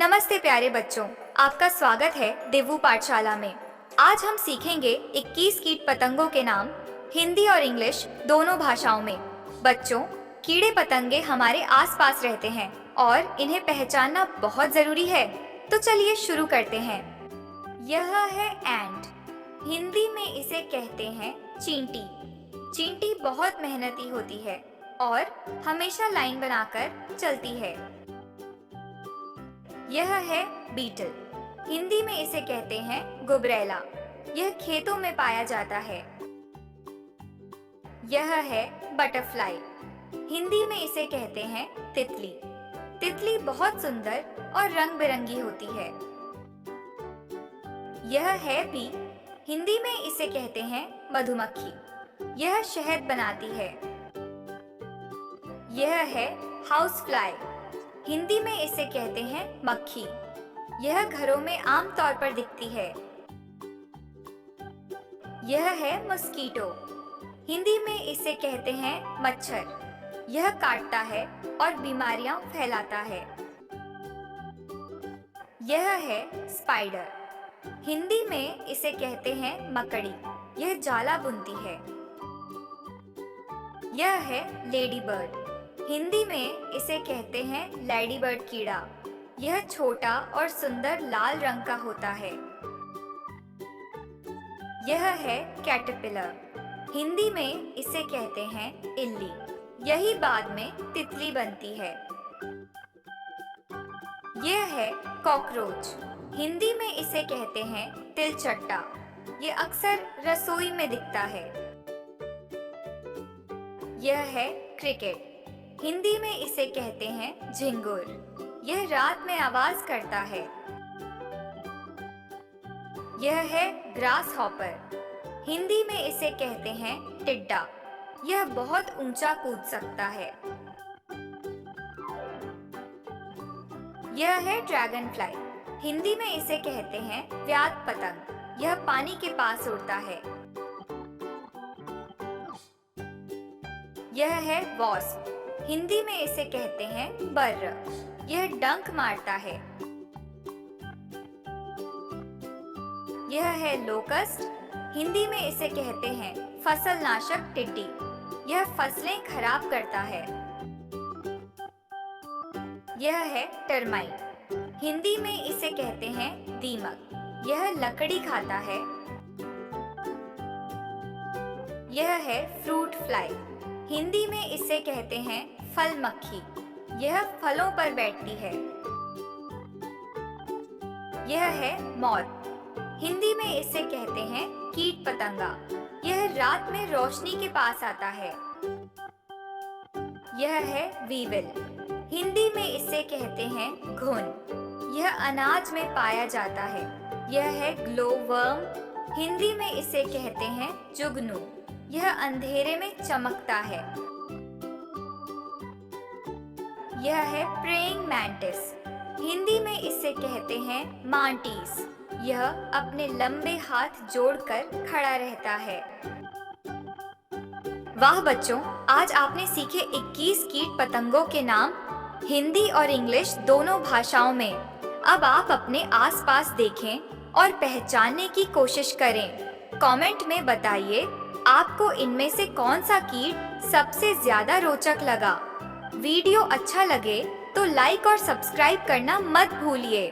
नमस्ते प्यारे बच्चों, आपका स्वागत है देवू पाठशाला में। आज हम सीखेंगे 21 कीट पतंगों के नाम हिंदी और इंग्लिश दोनों भाषाओं में। बच्चों, कीड़े पतंगे हमारे आसपास रहते हैं और इन्हें पहचानना बहुत जरूरी है। तो चलिए शुरू करते हैं। यह है एंट। हिंदी में इसे कहते हैं चींटी। चींटी बहुत मेहनती होती है और हमेशा लाइन बनाकर चलती है। यह है बीटल। हिंदी में इसे कहते हैं गुबरैला। यह खेतों में पाया जाता है। यह है बटरफ्लाई। हिंदी में इसे कहते हैं तितली। तितली बहुत सुंदर और रंग बिरंगी होती है। यह है बी। हिंदी में इसे कहते हैं मधुमक्खी। यह शहद बनाती है। यह है हाउस फ्लाई। हिंदी में इसे कहते हैं मक्खी। यह घरों में आमतौर पर दिखती है। यह है मस्कीटो। हिंदी में इसे कहते हैं मच्छर। यह काटता है और बीमारियां फैलाता है। यह है स्पाइडर। हिंदी में इसे कहते हैं मकड़ी। यह जाला बुनती है। यह है लेडी बर्ड। हिंदी में इसे कहते हैं लेडी बर्ड कीड़ा। यह छोटा और सुंदर लाल रंग का होता है। यह है कैटरपिलर। हिंदी में इसे कहते हैं इल्ली। यही बाद में तितली बनती है। यह है कॉकरोच। हिंदी में इसे कहते हैं तिलचट्टा। यह अक्सर रसोई में दिखता है। यह है क्रिकेट। हिंदी में इसे कहते हैं झिंगुर। यह रात में आवाज करता है। यह है ग्रास हॉपर। हिंदी में इसे कहते हैं टिड्डा। यह बहुत ऊंचा कूद सकता है। यह है ड्रैगन फ्लाई। हिंदी में इसे कहते हैं व्याध पतंग। यह पानी के पास उड़ता है। यह है वॉस्प। हिंदी में इसे कहते हैं बर्र। यह डंक मारता है। यह है लोकस्ट। हिंदी में इसे कहते हैं फसल नाशक टिड्डी। यह फसलें खराब करता है। यह है टर्माइट। हिंदी में इसे कहते हैं दीमक। यह लकड़ी खाता है। यह है फ्रूट फ्लाई। हिंदी में इसे कहते हैं फल मक्खी। यह फलों पर बैठती है। यह है मॉथ। हिंदी में इसे कहते हैं कीट पतंगा। यह रात में रोशनी के पास आता है। यह है वीविल। हिंदी में इसे कहते हैं घुन। यह अनाज में पाया जाता है। यह है ग्लोवर्म। हिंदी में इसे कहते हैं जुगनू। यह अंधेरे में चमकता है। यह है प्रेइंग मैंटिस। हिंदी में इसे कहते हैं मांटीस। यह अपने लंबे हाथ जोड़कर खड़ा रहता है। वाह बच्चों, आज आपने सीखे 21 कीट पतंगों के नाम हिंदी और इंग्लिश दोनों भाषाओं में। अब आप अपने आसपास देखें और पहचानने की कोशिश करें। कमेंट में बताइए आपको इनमें से कौन सा कीट सबसे ज्यादा रोचक लगा। वीडियो अच्छा लगे तो लाइक और सब्सक्राइब करना मत भूलिए।